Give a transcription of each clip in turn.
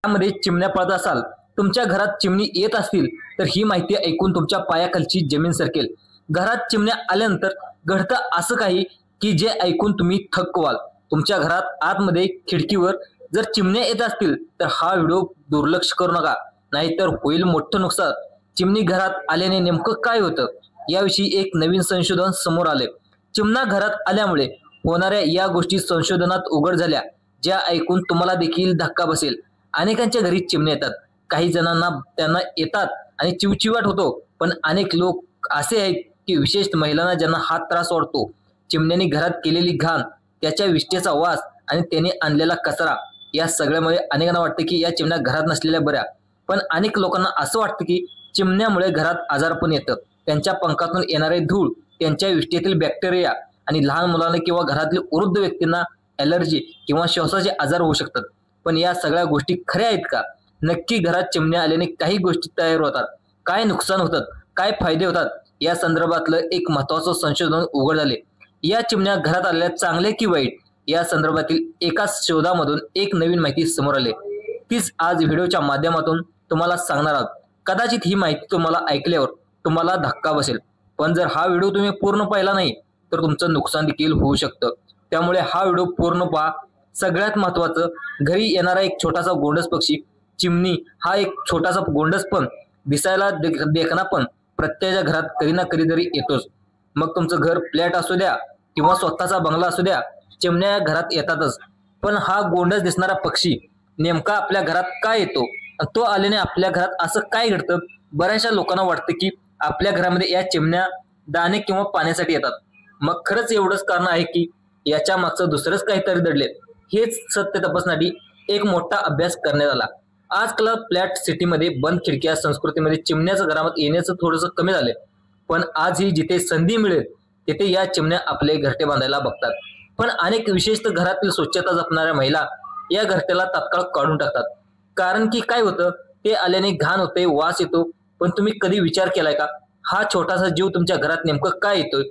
त्यामध्ये चिमण्या पळत असाल, तुमच्या घरात चिमणी येत असतील तर ही माहिती ऐकून तुमच्या पायाखालची जमीन सरकेल। घरात चिमण्या आल्यानंतर घडतं असं काही की जे ऐकून तुम्ही थक्क व्हाल। तुमच्या घरात आतमध्ये खिडकीवर जर चिमण्या येत असतील तर हा व्हिडिओ दुर्लक्ष करू नका, नाहीतर होईल मोठं नुकसान। चिमणी घरात आल्याने नेमकं काय होतं याविषयी एक नवीन संशोधन समोर आले। चिमणा घरात आल्यामुळे होणाऱ्या या गोष्टी संशोधनात उघड झाल्या, ज्या ऐकून तुम्हाला देखील धक्का बसेल। अनेकांच्या घरी चिमण्या येतात, काही जणांना त्यांना येतात आणि चिवचिवाट होतो, पण अनेक लोक असे आहेत की विशेषतः महिलांना ज्यांना हा त्रास वाटतो। चिमण्याने घरात केलेली घाण, त्याच्या विष्ठेचा वास आणि त्याने आणलेला कचरा या सगळ्यामुळे अनेकांना वाटते की या चिमण्या घरात नसलेल्या बऱ्या, पण अनेक लोकांना असं वाटतं की चिमण्यामुळे घरात आजारपण येतं। त्यांच्या पंखातून येणारे धूळ, त्यांच्या विष्ठेतील बॅक्टेरिया आणि लहान मुलांना किंवा घरातील वृद्ध व्यक्तींना ॲलर्जी किंवा श्वासाचे आजार होऊ शकतात। पण या सगळ्या गोष्टी खऱ्या आहेत का? नक्की घरात चिमण्या आल्याने काही गोष्टी तयार होतात, काय नुकसान होतात, काय फायदे होतात या संदर्भातलं एक महत्त्वाचं संशोधन उघड झाले। या चिमण्या घरात आलेल्या चांगल्या की वाईट या संदर्भातील एका शोधामधून एक नवीन माहिती समोर आली, तीच आज व्हिडिओच्या माध्यमातून तुम्हाला सांगणार आहोत। कदाचित ही माहिती तुम्हाला ऐकल्यावर तुम्हाला धक्का बसेल, पण जर हा व्हिडिओ तुम्ही पूर्ण पाहिला नाही तर तुमचं नुकसान देखील होऊ शकतं। त्यामुळे हा व्हिडिओ पूर्ण पहा। सगळ्यात महत्त्वाचं, घरी येणारा एक छोटासा गोंडस पक्षी चिमणी हा एक छोटासा गोंडस पण दिसायला देखणा पण प्रत्येकाच्या घरात कधी ना कधीतरी येतोच। मग तुमचं घर फ्लॅट असू द्या किंवा स्वतःचा बंगला असू द्या, चिमण्या घरात येतातच। पण हा गोंडस दिसणारा पक्षी नेमका आपल्या घरात काय येतो, तो आल्याने आपल्या घरात असं काय घडतं? बऱ्याचशा लोकांना वाटतं की आपल्या घरामध्ये या चिमण्या दाणे किंवा पाण्यासाठी येतात। मग खरंच एवढंच कारण आहे की याच्या मागचं दुसरंच काहीतरी दडले? हेच सत्य तपासण्यासाठी एक मोठा अभ्यास करण्यात आला। आजकाल फ्लॅट सिटीमध्ये बंद खिडक्या संस्कृतीमध्ये चिमण्याचं घरामध्ये येण्याचं थोडंसं कमी झालंय, पण आजही जिथे संधी मिळेल तिथे या चिमण्या आपले घरटे बांधायला बघतात। पण अनेक विशेषतः घरातील स्वच्छता जपणाऱ्या महिला या घरट्याला तात्काळ काढून टाकतात, कारण की काय होतं, ते आल्याने घाण होते, वास येतो। पण तुम्ही कधी विचार केलाय का, हा छोटासा जीव तुमच्या घरात नेमकं काय येतोय,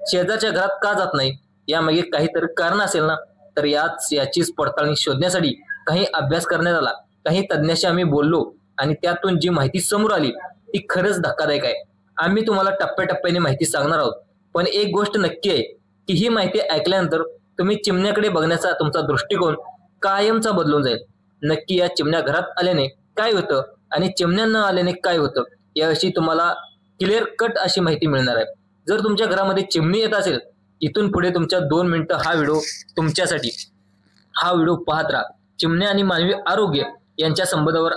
शेजारच्या घरात का जात नाही? यामागे काहीतरी कारण असेल ना? तर याचीच पडताळणी शोधण्यासाठी काही अभ्यास करण्यात आला, काही तज्ञांशी आम्ही बोललो आणि त्यातून जी माहिती समोर आली ती खरंच धक्कादायक आहे। आम्ही तुम्हाला टप्प्याटप्प्याने माहिती सांगणार आहोत, पण एक गोष्ट नक्की आहे की ही माहिती ऐकल्यानंतर तुम्ही चिमण्याकडे बघण्याचा तुमचा दृष्टिकोन कायमचा बदलून जाईल। नक्की या चिमण्या घरात आल्याने काय होतं आणि चिमण्या न आल्याने काय होतं याविषयी तुम्हाला क्लिअर कट अशी माहिती मिळणार आहे। जर तुमच्या घरामध्ये चिमणी येत असेल, इथून पुढे तुमच्या 2 मिनिटं हा व्हिडिओ तुमच्यासाठी। हा व्हिडिओ पाहत राहा। चिमण्या आणि मानवी आरोग्य यांच्या संबंधावर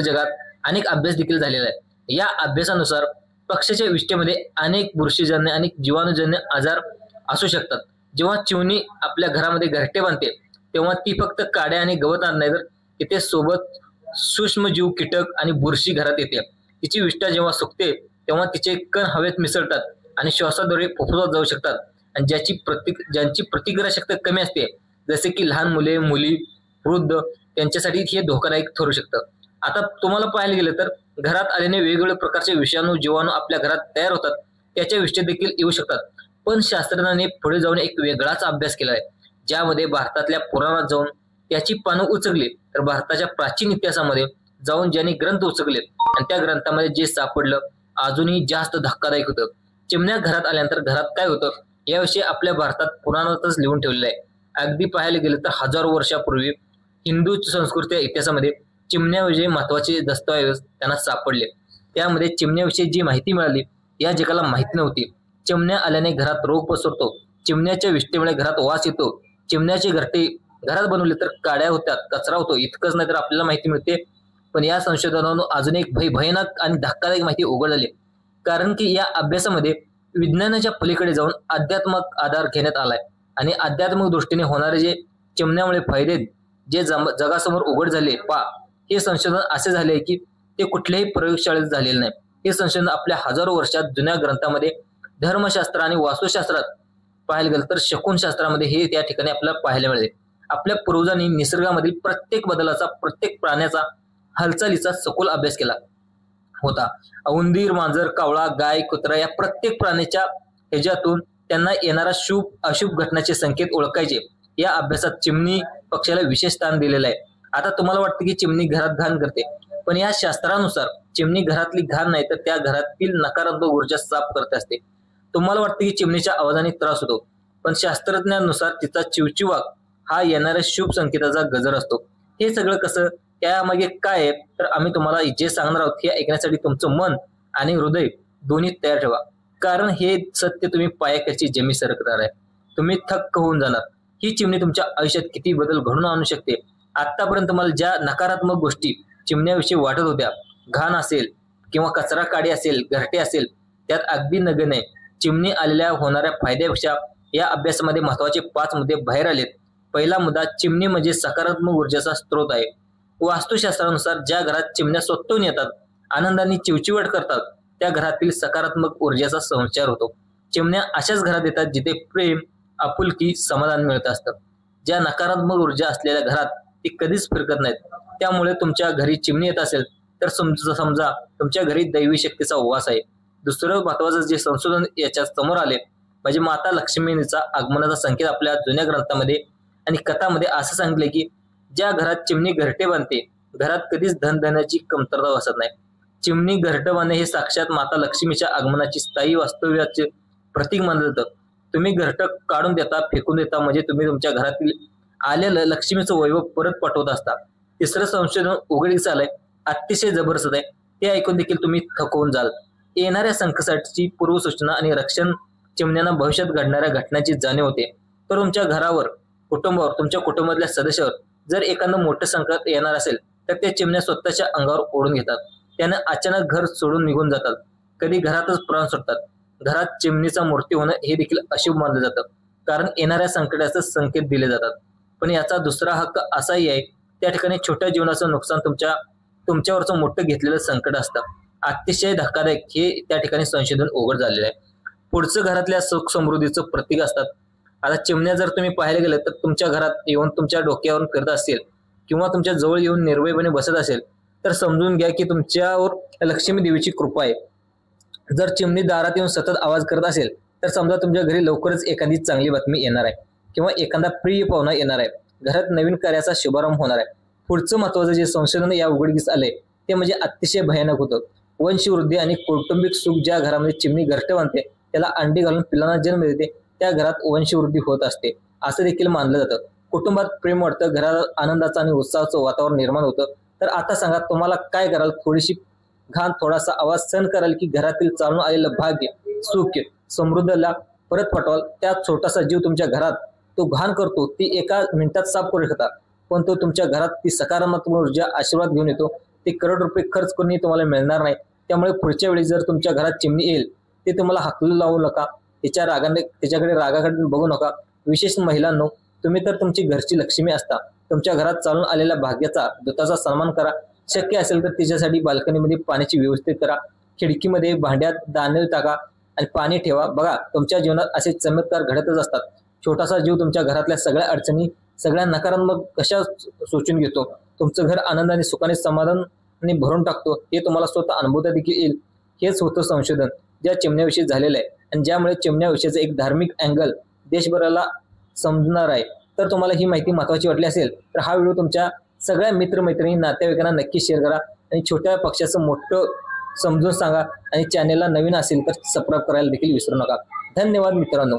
जगात अनेक अभ्यास देखील झालेला आहे। या अभ्यासानुसार पक्ष्याच्या विष्ठेमध्ये अनेक बुरशीजन्य आणि जीवाणूजन्य आजार असू शकतात। जेव्हा चिमणी आपल्या घरामध्ये घरटे बांधते तेव्हा ती फक्त काड्या आणि गवत आणत नाही, तर तिथे सोबत सूक्ष्मजीव, कीटक आणि बुरशी घरात येते। तिची विष्ठा जेव्हा सुकते तेव्हा तिचे कण हवेत मिसळतात आणि श्वासाद्वारे फुफ्फुसात जाऊ शकतात, आणि ज्यांची प्रतिक्रिया शक्ती कमी असते, जसे की लहान मुले, मुली, वृद्ध, त्यांच्यासाठी हे धोकादायक ठरू शकतं। आता तुम्हाला पाहायला गेलं तर घरात आल्याने वेगवेगळ्या प्रकारचे विषाणू, जीवाणू आपल्या घरात तयार होतात, त्याच्या विष्ठेत देखील येऊ शकतात। पण शास्त्रज्ञांनी पुढे जाऊन एक वेगळाच अभ्यास केला आहे, ज्यामध्ये भारतातल्या पुराणात जाऊन त्याची पानं उचलली, तर भारताच्या प्राचीन इतिहासामध्ये जाऊन ज्यांनी ग्रंथ उचलले आणि त्या ग्रंथामध्ये जे सापडलं अजूनही जास्त धक्कादायक होतं। चिमण्या घरात आल्यानंतर घरात काय होतं याविषयी आपल्या भारतात पुराणातच लिहून ठेवलेलं आहे। अगदी पाहायला गेलं तर हजारो वर्षापूर्वी हिंदू संस्कृती इतिहासामध्ये चिमण्याविषयी महत्त्वाचे दस्तऐवज त्यांना सापडले। त्यामध्ये चिमण्याविषयी जी माहिती मिळाली या जगाला माहिती नव्हती। चिमण्या आल्याने घरात रोग पसरतो, चिमण्याच्या विष्ठेमुळे घरात वास येतो, चिमण्याचे घरटे घरात बनवले तर काड्या होतात, कचरा होतो, इतकंच नाही तर आपल्याला माहिती मिळते। पण या संशोधनातून अजून एक भयानक आणि धक्कादायक माहिती उघड झाली, कारण की या अभ्यासामध्ये विज्ञानाच्या पलीकडे जाऊन आध्यात्मिक आधार घेण्यात आलाय आणि आध्यात्मिक दृष्टीने होणारे जे चिमण्यामुळे फायदे जे जगासमोर उघड झाले हे संशोधन असे झाले की ते कुठल्याही प्रयोगशाळेत झालेले नाही। हे संशोधन आपल्या हजारो वर्षात जुन्या ग्रंथामध्ये, धर्मशास्त्र आणि वास्तुशास्त्रात पाहायला गेलं तर शकुनशास्त्रामध्ये हे त्या ठिकाणी आपल्याला पाहायला मिळते। आपल्या पूर्वजांनी निसर्गामधील प्रत्येक बदलाचा, प्रत्येक प्राण्याचा हालचालीचा सखोल अभ्यास केला होता। उंदीर, मांजर, कावळा, गाय, कुत्रा या प्रत्येक प्राण्याच्या ह्याच्यातून त्यांना येणारा शुभ अशुभ घटनांचे संकेत ओळखायचे। या अभ्यासात चिमणी पक्षाला विशेष स्थान दिलेलं आहे। आता तुम्हाला वाटतं की चिमणी घरात घाण करते, पण या शास्त्रानुसार चिमणी घरातली घाण नाही तर त्या घरातील नकारात्मक ऊर्जा साफ करत असते. तुम्हाला वाटतं की चिमणीच्या आवाजाने त्रास होतो, पण शास्त्रज्ञानुसार तिचा चिवचिवाट हा येणाऱ्या शुभ संकेताचा गजर असतो. हे सगळं कसं, त्यामागे काय आहे, तर आम्ही तुम्हाला जे सांगणार आहोत हे ऐकण्यासाठी तुमचं मन आणि हृदय दोन्ही तयार ठेवा. कारण हे सत्य तुम्ही पायाखालची जमीन सरकणार आहे. तुम्ही थक्क होऊन जाणार. ही चिमणी तुमच्या आयुष्यात किती बदल घडून आणू शकते. आतापर्यंत तुम्हाला ज्या नकारात्मक गोष्टी चिमण्याविषयी वाटत होत्या, घाण असेल किंवा कचरा काडी असेल, घरटे असेल, त्यात अगदी नगण्य चिमणी आलेल्या होणाऱ्या फायद्यापेक्षा या अभ्यासामध्ये महत्वाचे 5 मुद्दे बाहेर आलेत. पहिला मुद्दा, चिमणी म्हणजे सकारात्मक ऊर्जेचा स्रोत आहे. वास्तुशास्त्रानुसार ज्या घरात चिमण्या स्वतःहून येतात, आनंदाने चिवचिवाट करतात, त्या घरातील सकारात्मक ऊर्जेचा संचार होतो. चिमण्या अशाच घरात येतात जिथे प्रेम, आपुलकी, समाधान मिळत असतं. ज्या नकारात्मक ऊर्जा असलेल्या घरात ती कधीच फिरकत नाहीत. त्यामुळे तुमच्या घरी चिमणी येत असेल तर समजा तुमच्या घरी दैवी शक्तीचा वास आहे. दुसरं महत्वाचं जे संशोधन याच्या समोर आले म्हणजे माता लक्ष्मीचा आगमनाचा संकेत आपल्या जुन्या ग्रंथामध्ये आणि कथामध्ये असं सांगितले की ज्या घरात चिमणी घरटे बांधते, घरात कधीच धनधान्याची कमतरता भासत नाही. चिमणी घरटे बांधणे हे साक्षात माता लक्ष्मीच्या आगमनाची स्थायी वास्तव्याचे प्रतीक मानलं जातं. तुम्ही घरटं काढून देता, फेकून देता म्हणजे तुम्ही तुमच्या घरातील आलेलं लक्ष्मीचं वैभव परत पाठवत असता. तिसरं संशोधन उघडीस आलंय, अतिशय जबरदस्त आहे. ते ऐकून देखील तुम्ही थकवून जाल. येणाऱ्या संकटाची पूर्वसूचना आणि रक्षण चिमण्यांना भविष्यात घडणाऱ्या घटनांची जाणीव होते. तर तुमच्या घरावर, कुटुंबावर, तुमच्या कुटुंबातल्या सदस्यावर जर एखादं मोठं संकट येणार असेल तर त्या चिमण्या स्वतःच्या अंगावर ओढून घेतात. त्याने अचानक घर सोडून निघून जातात. कधी घरातच प्राण सुटतात. घरात चिमणीचा मृत्यू होणं हे देखील अशुभ मानलं जातं, कारण येणाऱ्या संकटाचे संकेत दिले जातात. पण याचा दुसरा हक्क असाही आहे, त्या ठिकाणी छोट्या जीवनाचं नुकसान तुमच्यावरचं मोठं घेतलेलं संकट असतं. अतिशय धक्कादायक हे त्या ठिकाणी संशोधन उघड झालेलं आहे. पुढचं घरातल्या सुख समृद्धीचं प्रतीक असतात. आता चिमण्या जर तुम्ही पाहायला गेलं तर तुमच्या घरात येऊन तुमच्या डोक्यावरून फिरत असेल किंवा तुमच्या जवळ येऊन निर्भयपणे बसत असेल तर समजून घ्या की तुमच्यावर लक्ष्मी देवीची कृपा आहे. जर चिमणी दारात येऊन सतत आवाज करत असेल तर समजा तुमच्या घरी लवकरच एखादी चांगली बातमी येणार आहे किंवा एखादा प्रिय पाहुणा येणार आहे. घरात नवीन कार्याचा शुभारंभ होणार आहे. पुढचं महत्वाचं जे संशोधन या उघडकीस आले ते म्हणजे अतिशय भयानक होतं. वंशवृद्धी आणि कौटुंबिक सुख ज्या घरामध्ये चिमणी घरटे बांधते, त्याला अंडी घालून पिलांना जन्म देते, त्या घरात वंशवृद्धी होत असते असं देखील मानलं जातं. कुटुंबात प्रेम वाढतं, घरात आनंदाचं आणि उत्साहाचं वातावरण निर्माण होतं. तर आता सांगा तुम्हाला काय कराल? थोडीशी घाण, थोडासा आवाज सहन कराल की घरातील चालून आलेलं भाग्य, सुख, समृद्धीला परत पाठवाल? त्या छोटासा जीव तुमच्या घरात तो घाण करतो ती एका मिनिटात साफ करू शकता, पण तो तुमच्या घरात ती सकारात्मक ऊर्जा, आशीर्वाद घेऊन येतो. ते करोड रुपये खर्च करूनही तुम्हाला मिळणार नाही. त्यामुळे पुढच्या वेळी जर तुमच्या घरात चिमणी येईल ते तुम्हाला हाकलू लावू नका, त्याच्याकडे रागाकडे बघू नका. विशेष महिलांनो, तुम्ही तर तुमची घरची लक्ष्मी असता. तुमच्या घरात चालून आलेल्या भाग्याचा, दूताचा सन्मान करा. शक्य असेल तर तिच्यासाठी बाल्कनीमध्ये पाण्याची व्यवस्थित करा. खिडकीमध्ये भांड्यात दाणे टाका आणि पाणी ठेवा. बघा, तुमच्या जीवनात असे चमत्कार घडतच असतात. छोटासा जीव तुमच्या घरातल्या सगळ्या अडचणी, सगळ्या नकारात्मक कशा सोचून घेतो. तुमचं घर आनंदाने, सुखाने, समाधानाने भरून टाकतो. हे तुम्हाला स्वतः अनुभवता देखील येईल. हेच होतं संशोधन ज्या चिमण्याविषयी झालेलं आहे आणि ज्यामुळे चिमण्याविषयीचं एक धार्मिक अँगल देशभराला समजणार आहे. तर तुम्हाला ही माहिती महत्त्वाची वाटली असेल तर हा व्हिडिओ तुमच्या सगळ्या मित्रमैत्रिणी, नातेवाईकांना नक्की शेअर करा आणि छोट्या पक्षाचं मोठं समजून सांगा. आणि चॅनेलला नवीन असेल तर सबस्क्राईब करायला देखील विसरू नका. धन्यवाद मित्रांनो.